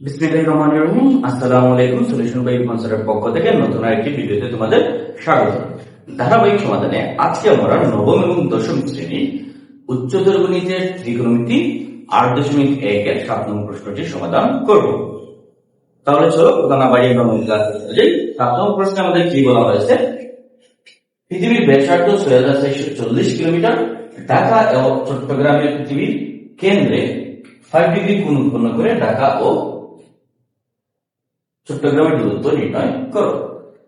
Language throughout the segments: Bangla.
বিসমিল্লাহির রহমানির রহিম। আসসালামু আলাইকুম। সলিউশন বাই কনসেপ্টের পক্ষ থেকে নতুন আরেকটি ভিডিওতে তোমাদের স্বাগত। ধারাবাহিক সমাধানে আজকে আমরা নবম এবং দশম শ্রেণী উচ্চতর গণিতের ত্রিকোণমিতি ৮.১ এর ৭ নম্বর প্রশ্নটির সমাধান করব। তাহলে চলো কথা না বাড়িয়ে আমরা মূল ক্লাসে চলে যাই। ৭ নম্বর প্রশ্নে আমাদের কি বলা হয়েছে? পৃথিবীর ব্যাসার্ধ ৬৪৪০ কিলোমিটার। ঢাকা ও চট্টগ্রামের পৃথিবীর কেন্দ্রে 5 ডিগ্রি কোণ উৎপন্ন করে ঢাকা ও চট্টগ্রামের দূরত্ব নির্ণয় করো।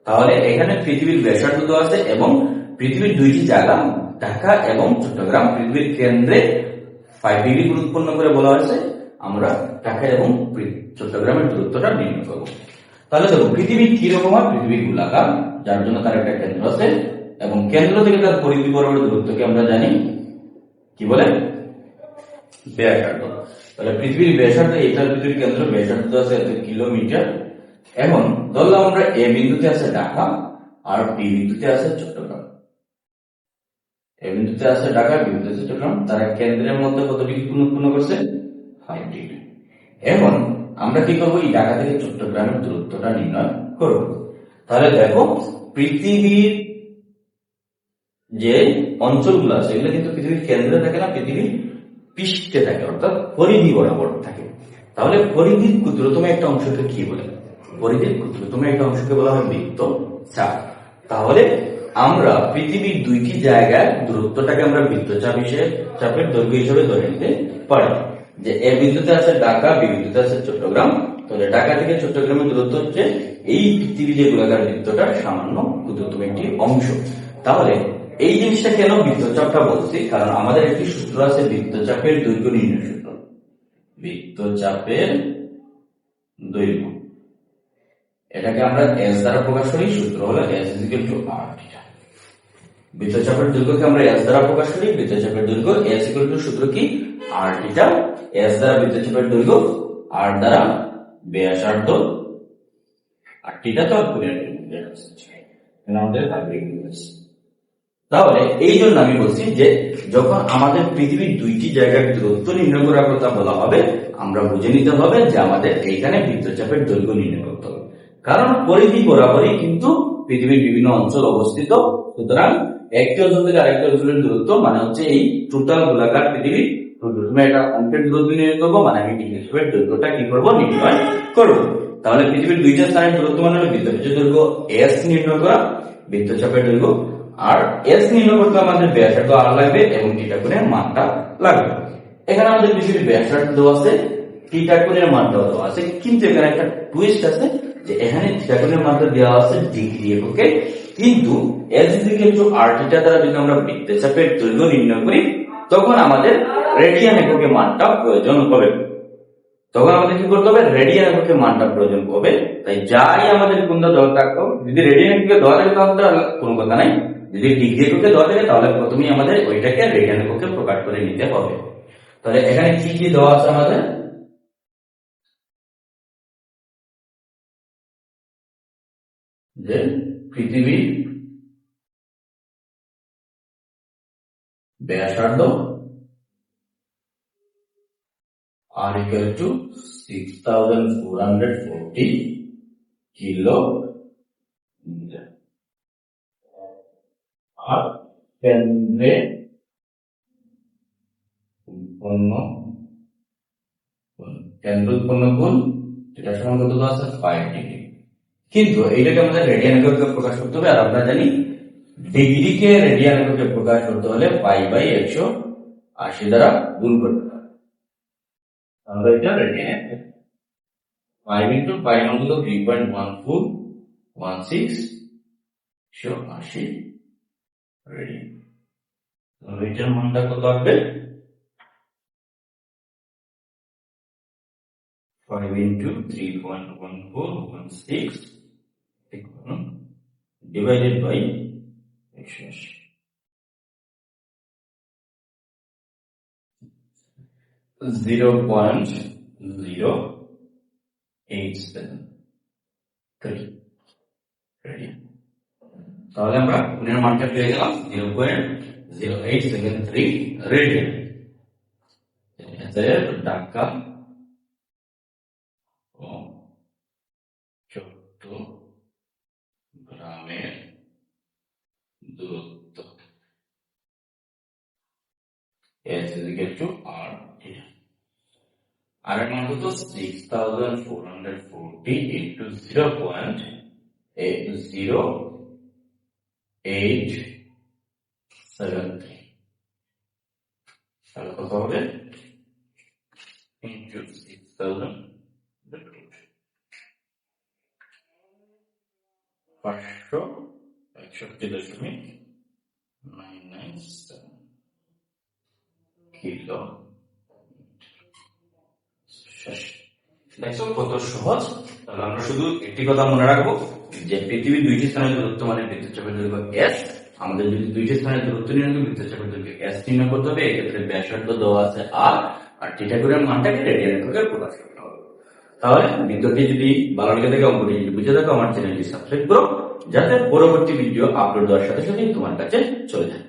তাহলে এখানে পৃথিবীর ব্যাসার্ধ দেওয়া আছে এবং পৃথিবীর দুইটি জায়গা ঢাকা এবং চট্টগ্রাম পৃথিবীর কেন্দ্রে 5 ডিগ্রি কোণ উৎপন্ন করে বলা হয়েছে আমরা ঢাকা এবং চট্টগ্রামের দূরত্বটা নির্ণয় করব। তাহলে দেখো পৃথিবী কিরকম হয়? পৃথিবী গোলাকার, যার জন্য তার একটা কেন্দ্র আছে এবং কেন্দ্র থেকে তার পরিধি বরাবর দূরত্বকে আমরা জানি কি বলে? ব্যাসার্ধ। তাহলে পৃথিবীর ব্যাসার্ধ, এটা পৃথিবীর কেন্দ্র, ব্যাসার্ধ আছে কিলোমিটার। এখন ধরলাম আমরা এ বিন্দুতে আছে ঢাকা আর বি বিন্দুতে আছে চট্টগ্রাম। এ বিন্দুতে আছে ঢাকা, বি বিন্দুতে আছে চট্টগ্রাম। তারা কেন্দ্রের মধ্যে কত ডিগ্রি কোণ উৎপন্ন করছে? 5 ডিগ্রি। এখন আমরা কি করবো? এই ঢাকা থেকে চট্টগ্রামের দূরত্বটা নির্ণয় করব। তাহলে দেখো পৃথিবীর যে অঞ্চলগুলো আছে এগুলো কিন্তু পৃথিবীর কেন্দ্রে থাকে না, পৃথিবীর পৃষ্ঠে থাকে, অর্থাৎ পরিধি বরাবর থাকে। তাহলে পরিধির ক্ষুদ্রতম একটা অংশকে কি বলে? পরিধির ক্ষুদ্রতম একটা অংশকে বলা হয় বৃত্তচাপ। তাহলে আমরা পৃথিবীর দুইটি জায়গায় দূরত্বটাকে আমরা বৃত্তচাপ হিসেবে, চাপের দৈর্ঘ্য হিসেবে ধরে নিতে পারি। যে এ বিন্দুতে আছে ঢাকা, বি বিন্দুতে আছে চট্টগ্রাম। তাহলে ঢাকা থেকে চট্টগ্রামের দূরত্ব হচ্ছে এই পৃথিবী যে গোলাকার বৃত্তটার সামান্য ক্ষুদ্রতম একটি অংশ। তাহলে এই জিনিসটা কেন বৃত্তচাপটা বলছি? কারণ আমাদের একটি সূত্র আছে বৃত্তচাপের দৈর্ঘ্য নির্ণয় সূত্র। বৃত্তচাপের দৈর্ঘ্য, এটাকে আমরা এস দ্বারা প্রকাশ করি। সূত্র হলো S equal to R theta. বৃত্তচাপের দৈর্ঘ্যকে আমরা এস দ্বারা প্রকাশ করি। বৃত্তচাপের দৈর্ঘ্য এস ইকুয়াল টু সূত্র কি? আর থিটা। এস দ্বারা বৃত্তচাপের দৈর্ঘ্য, আর দ্বারা ব্যাসার্ধ, আর থিটা তো আমাদের তাহলে এই জন্য আমি বলছি যে যখন আমাদের পৃথিবীর দুইটি জায়গার দূরত্ব নির্ণয় করার কথা বলা হবে, আমরা বুঝে নিতে হবে যে আমাদের এইখানে বৃত্তচাপের দৈর্ঘ্য নির্ণয় করতে হবে। কারণ পরিধি বরাবরই কিন্তু পৃথিবীর বিভিন্ন অঞ্চল অবস্থিত। সুতরাং একটি অঞ্চল থেকে আরেকটি অঞ্চলের দূরত্ব মানে হচ্ছে এই টোটাল গোলাকার পৃথিবীর প্রথমে একটা অঙ্কের দূরত্ব নির্ণয় করবো, মানে আমি বৃত্তচাপের দৈর্ঘ্যটা কি করবো? নির্ণয় করবো। তাহলে পৃথিবীর দুইটা স্থানের দূরত্ব মানে হলো বৃত্তচাপের দৈর্ঘ্য এস নির্ণয় করা, বৃত্তচাপের দৈর্ঘ্য। আর এস নির্ণয় করতে আমাদের ব্যাসার্ধ আর লাগবে এবং থিটা কোণের মানটা লাগবে। এখানে আমাদের পৃথিবীর ব্যাসার্ধ দেওয়া আছে, থিটা কোণের মানটাও দেওয়া আছে, কিন্তু এখানে একটা টুইস্ট আছে যে এখানে থিটা কোণের মানটা দেওয়া আছে ডিগ্রি এককে, কিন্তু S equal to R theta দ্বারা যদি আমরা বৃত্তচাপের দৈর্ঘ্য নির্ণয় করি তখন আমাদের রেডিয়ান এককে মানটা প্রয়োজন হবে। তখন আমাদের কি করতে হবে? রেডিয়ান এককে মানটা প্রয়োজন হবে। তাই যাই আমাদের কোনটা দেওয়া থাকতো, যদি রেডিয়ান এককে দেওয়া থাকে তাহলে কোনো কথা নাই, যদি ডিগ্রি এককে দেওয়া থাকে তাহলে প্রথমেই আমাদের ওইটাকে রেডিয়ান এককে প্রকাশ করে নিতে হবে। তাহলে এখানে কি কি দেওয়া আছে আমাদের? যে পৃথিবীর ব্যাসার্ধ আর ইকুয়াল টু 6440 কিলোমিটার, আর কেন্দ্রে উৎপন্ন কোণ যেটা সমান কত আছে? 5 ডিগ্রি। কিন্তু এইটাকে আমাদের রেডিয়ান এককে প্রকাশ করতে হবে, আর আমরা জানি ডিগ্রিকে রেডিয়ান এককে প্রকাশ করতে হলে পাই বাই 180 দ্বারা গুণ করতে হবে। আমরা এটা রেডিয়ান 5 ইন্টু পাই মান হলো 3.1416 180 রেডিয়ান। তাহলে এটার মানটা কত আসবে? 5 into 3.1416 divided by 180. 0.0873 রেডিয়ান। তাহলে আমরা কোণের মানটা পেয়ে গেলাম 0.0873 রেডিয়ান। ঢাকা ও চট্টগ্রামের দূরত্ব S is equal to R here. আর এর মান কত 6440 into 0.0873 তাহলে কত হবে into 6000 561.997 কিলো। দেখো কত সহজ। তাহলে আমরা শুধু একটি কথা মনে রাখবো যে পৃথিবীর দুইটি স্থানের দূরত্ব মানে বৃত্তচাপের দৈর্ঘ্য S। আমাদের যদি দুইটি স্থানের দূরত্ব নির্ণয় করে বৃত্তচাপের দৈর্ঘ্য S নির্ণয় করতে হবে, এক্ষেত্রে ব্যাসার্ধ দেওয়া আছে R আর থিটা কোণের মানটাকে রেডিয়ান এককে প্রকাশ করতে হবে। তাহলে ভিডিওটি যদি ভালো লেগে থাকে, অঙ্কটি যদি বুঝে থাকো, আমার চ্যানেলটি সাবস্ক্রাইব করো যাতে পরবর্তী ভিডিও আপলোড দেওয়ার সাথে সাথে তোমার কাছে চলে যায়।